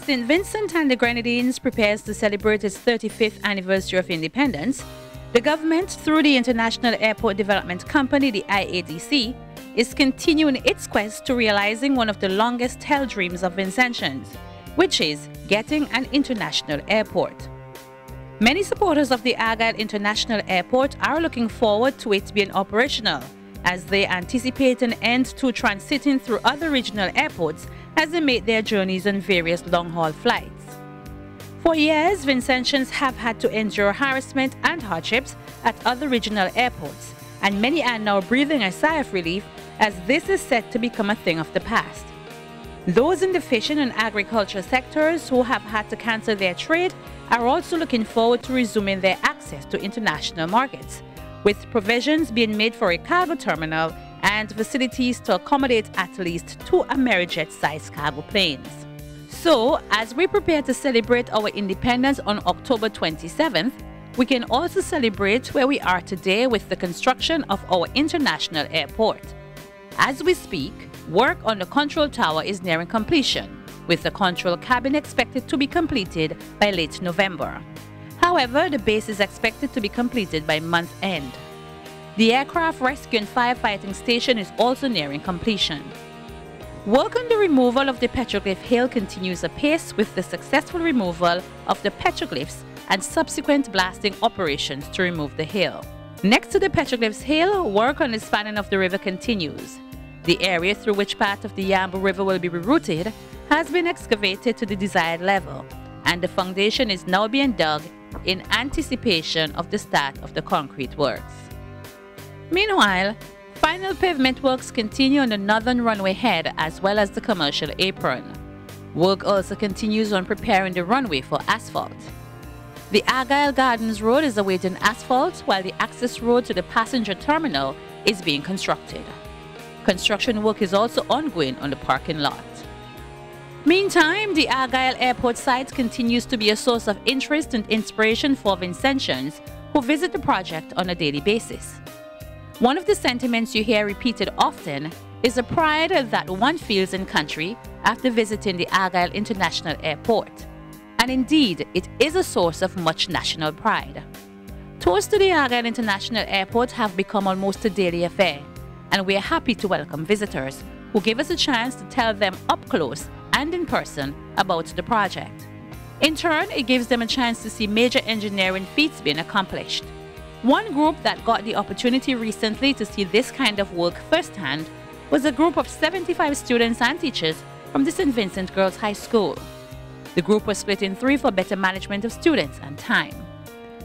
St. Vincent and the Grenadines prepares to celebrate its 35th anniversary of independence, the government, through the International Airport Development Company, the IADC, is continuing its quest to realizing one of the longest held dreams of Vincentians, which is getting an international airport. Many supporters of the Argyle International Airport are looking forward to it being operational, as they anticipate an end to transiting through other regional airports as they make their journeys on various long-haul flights. For years, Vincentians have had to endure harassment and hardships at other regional airports, and many are now breathing a sigh of relief as this is set to become a thing of the past. Those in the fishing and agriculture sectors who have had to cancel their trade are also looking forward to resuming their access to international markets, with provisions being made for a cargo terminal and facilities to accommodate at least 2 Amerijet-sized cargo planes. So, as we prepare to celebrate our independence on October 27th, we can also celebrate where we are today with the construction of our international airport. As we speak, work on the control tower is nearing completion, with the control cabin expected to be completed by late November. However, the base is expected to be completed by month end. The aircraft rescue and firefighting station is also nearing completion. Work on the removal of the petroglyph hill continues apace with the successful removal of the petroglyphs and subsequent blasting operations to remove the hill. Next to the petroglyphs hill, work on the spanning of the river continues. The area through which part of the Yambu River will be rerouted has been excavated to the desired level, and the foundation is now being dug in anticipation of the start of the concrete works. Meanwhile, final pavement works continue on the northern runway head as well as the commercial apron. Work also continues on preparing the runway for asphalt. The Argyle Gardens Road is awaiting asphalt, while the access road to the passenger terminal is being constructed. Construction work is also ongoing on the parking lot. Meantime, the Argyle Airport site continues to be a source of interest and inspiration for Vincentians who visit the project on a daily basis. One of the sentiments you hear repeated often is a pride that one feels in country after visiting the Argyle International Airport. And indeed, it is a source of much national pride. Tours to the Argyle International Airport have become almost a daily affair, and we are happy to welcome visitors who give us a chance to tell them up close and in person about the project. In turn, it gives them a chance to see major engineering feats being accomplished. One group that got the opportunity recently to see this kind of work firsthand was a group of 75 students and teachers from the St. Vincent Girls High School. The group was split in 3 for better management of students and time.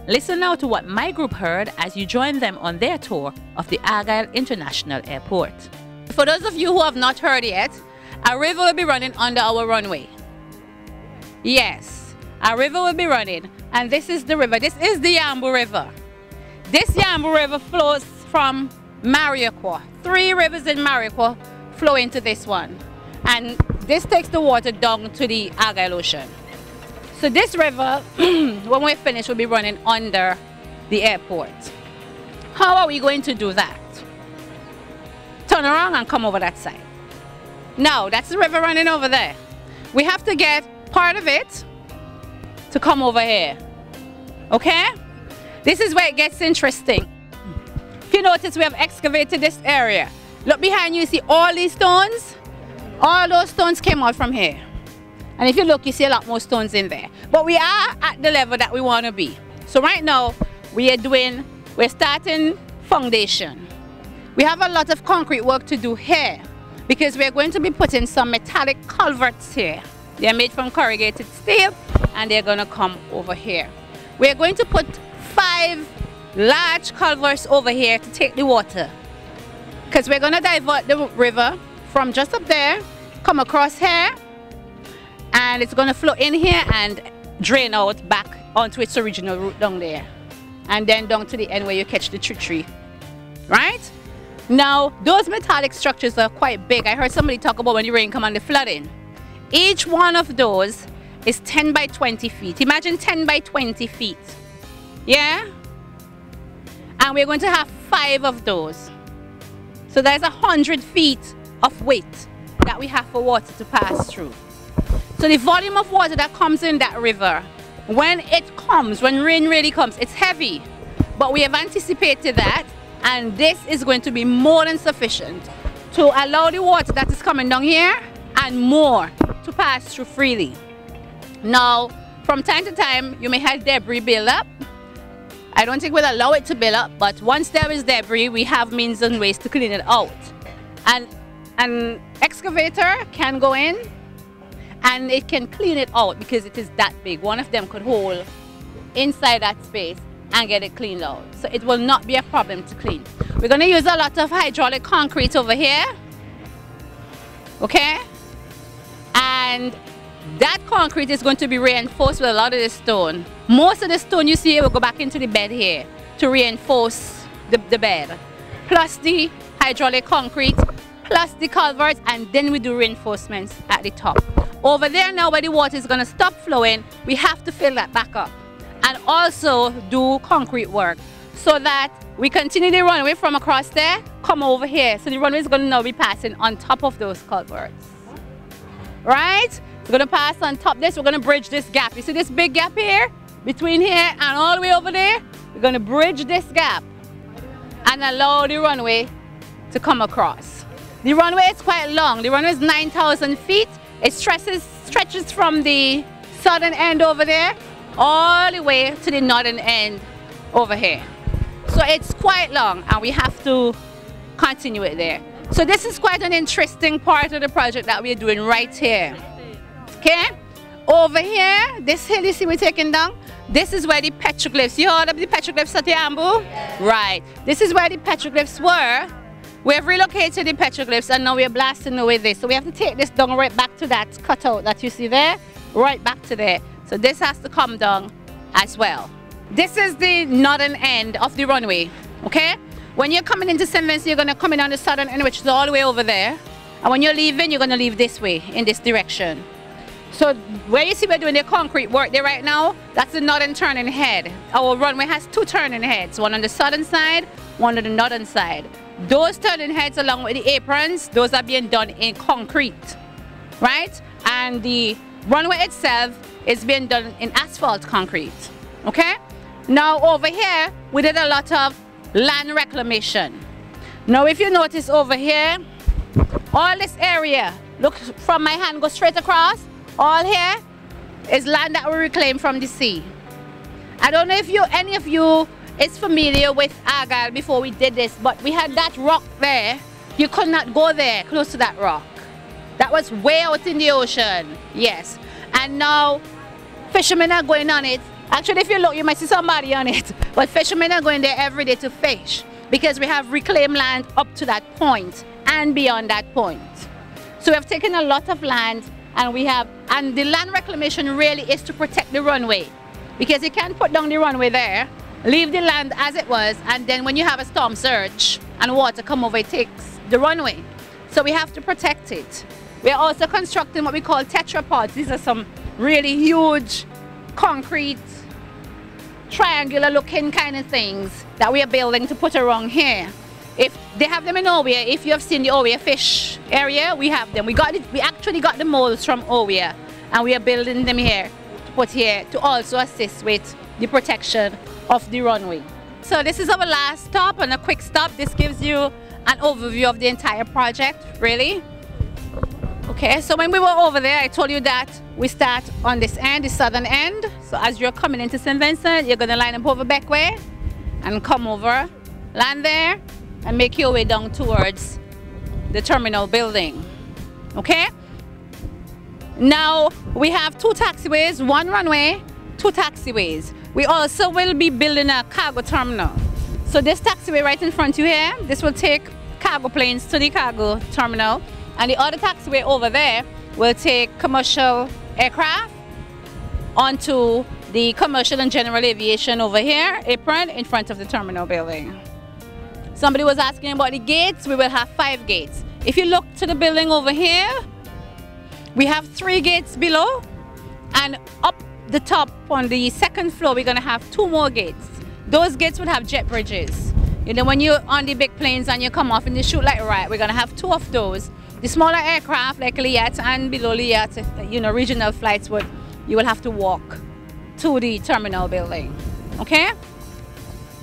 Listen now to what my group heard as you join them on their tour of the Argyle International Airport. For those of you who have not heard yet, a river will be running under our runway. Yes, a river will be running, and this is the river. This is the Yambu River. This Yambu River flows from Mariaqua. 3 rivers in Mariaqua flow into this one. And this takes the water down to the Argyle Ocean. So this river, when we're finished, will be running under the airport. How are we going to do that? Turn around and come over that side. Now, that's the river running over there. We have to get part of it to come over here. Okay? This is where it gets interesting. If you notice, we have excavated this area. Look behind you, see all these stones? All those stones came out from here. And if you look, you see a lot more stones in there. But we are at the level that we want to be. So right now, we're starting foundation. We have a lot of concrete work to do here because we're going to be putting some metallic culverts here. They're made from corrugated steel and they're going to come over here. We're going to put 5 large culverts over here to take the water, because we're going to divert the river from just up there, come across here, and it's going to flow in here and drain out back onto its original route down there, and then down to the end where you catch the tree. Right? Now, those metallic structures are quite big. I heard somebody talk about when the rain comes and the flooding. Each one of those is 10 by 20 feet. Imagine 10 by 20 feet. Yeah? And we're going to have 5 of those. So there's 100 feet of weight that we have for water to pass through. So the volume of water that comes in that river, when it comes, when rain really comes, it's heavy. But we have anticipated that, and this is going to be more than sufficient to allow the water that is coming down here and more to pass through freely. Now, from time to time, you may have debris build up. I don't think we'll allow it to build up, but once there is debris, we have means and ways to clean it out. And an excavator can go in and it can clean it out because it is that big. One of them could hold inside that space and get it cleaned out. So it will not be a problem to clean. We're going to use a lot of hydraulic concrete over here. Okay? And that concrete is going to be reinforced with a lot of the stone. Most of the stone you see here will go back into the bed here to reinforce the bed. Plus the hydraulic concrete, plus the culverts, and then we do reinforcements at the top. Over there now where the water is going to stop flowing, we have to fill that back up. And also do concrete work so that we continue the runway from across there, come over here. So the runway is going to now be passing on top of those culverts. Right? We're going to pass on top of this. We're going to bridge this gap. You see this big gap here? Between here and all the way over there? We're going to bridge this gap and allow the runway to come across. The runway is quite long. The runway is 9,000 feet. It stretches from the southern end over there all the way to the northern end over here. So it's quite long and we have to continue it there. So this is quite an interesting part of the project that we're doing right here. Okay? Over here, this hill you see we're taking down, this is where the petroglyphs, you heard of the petroglyphs at Yambu? Yes. Right. This is where the petroglyphs were. We have relocated the petroglyphs and now we're blasting away this. So we have to take this down right back to that cutout that you see there, right back to there. So this has to come down as well. This is the northern end of the runway, okay? When you're coming into St. Vincent, you're going to come in on the southern end, which is all the way over there. And when you're leaving, you're going to leave this way, in this direction. So where you see we're doing the concrete work there right now, that's the northern turning head. Our runway has two turning heads, one on the southern side, one on the northern side. Those turning heads along with the aprons, those are being done in concrete, right? And the runway itself is being done in asphalt concrete, okay? Now over here, we did a lot of land reclamation. Now if you notice over here, all this area, look from my hand, go straight across, all here is land that we reclaimed from the sea. I don't know if any of you is familiar with Argyle before we did this, but we had that rock there. You could not go there close to that rock. That was way out in the ocean, yes. And now fishermen are going on it. Actually, if you look, you might see somebody on it. But fishermen are going there every day to fish because we have reclaimed land up to that point and beyond that point. So we have taken a lot of land and the land reclamation really is to protect the runway because you can't put down the runway there, leave the land as it was, and then when you have a storm surge and water come over, it takes the runway. So we have to protect it. We are also constructing what we call tetrapods. These are some really huge concrete triangular looking kind of things that we are building to put around here. If they have them in Owea, if you have seen the Owea fish area, we have them. We actually got the molds from Owea and we are building them here to put here to also assist with the protection of the runway. So this is our last stop and a quick stop. This gives you an overview of the entire project, really. Okay, so when we were over there, I told you that we start on this end, the southern end. So as you're coming into St. Vincent, you're going to line up over Bacchus and come over, land there, and make your way down towards the terminal building. Okay? Now, we have two taxiways, one runway, two taxiways. We also will be building a cargo terminal. So this taxiway right in front of you here, this will take cargo planes to the cargo terminal. And the other taxiway over there will take commercial aircraft onto the commercial and general aviation over here, apron in front of the terminal building. Somebody was asking about the gates. We will have 5 gates. If you look to the building over here, we have 3 gates below, and up the top on the second floor, we're going to have 2 more gates. Those gates would have jet bridges. You know, when you're on the big planes and you come off and you shoot like a riot, we're going to have 2 of those. The smaller aircraft like Layne and below Layne, you know, regional flights, you will have to walk to the terminal building. Okay?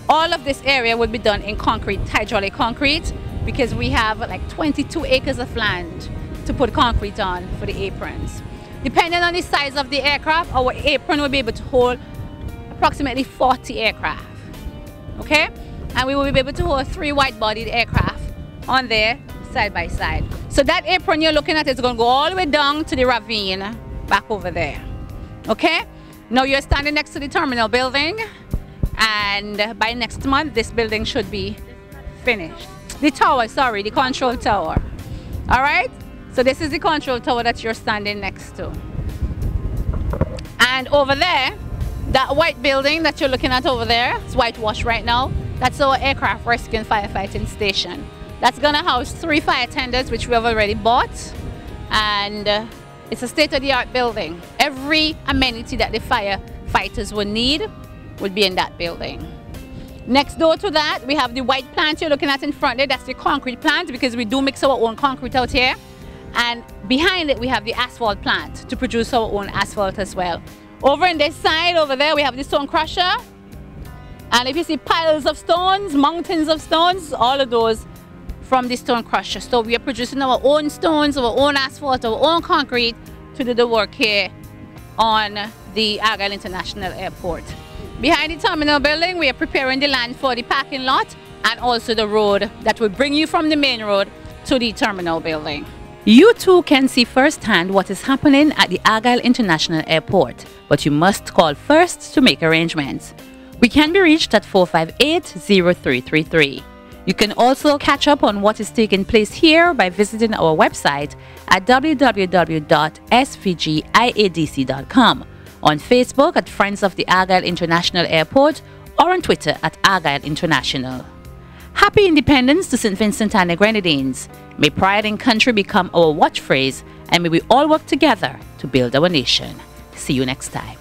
All of this area would be done in concrete, hydraulic concrete, because we have like 22 acres of land to put concrete on for the aprons. Depending on the size of the aircraft, our apron will be able to hold approximately 40 aircraft. Okay? And we will be able to hold 3 wide-bodied aircraft on there side by side. So that apron you're looking at is going to go all the way down to the ravine back over there. Okay? Now you're standing next to the terminal building, and by next month this building should be finished. The tower, sorry, the control tower. All right? So this is the control tower that you're standing next to. And over there, that white building that you're looking at over there, it's whitewashed right now, that's our aircraft rescue and firefighting station. That's gonna house 3 fire tenders, which we have already bought. And it's a state-of-the-art building. Every amenity that the firefighters would need would be in that building. Next door to that, we have the white plant you're looking at in front there. That's the concrete plant, because we do mix our own concrete out here. And behind it, we have the asphalt plant to produce our own asphalt as well. Over on this side, over there, we have the stone crusher. And if you see piles of stones, mountains of stones, all of those from the stone crusher. So we are producing our own stones, our own asphalt, our own concrete to do the work here on the Argyle International Airport. Behind the terminal building, we are preparing the land for the parking lot and also the road that will bring you from the main road to the terminal building. You too can see firsthand what is happening at the Argyle International Airport, but you must call first to make arrangements. We can be reached at 458-0333. You can also catch up on what is taking place here by visiting our website at www.svgiadc.com, on Facebook at Friends of the Argyle International Airport, or on Twitter at Argyle International. Happy Independence to St. Vincent and the Grenadines. May pride in country become our watch phrase, and may we all work together to build our nation. See you next time.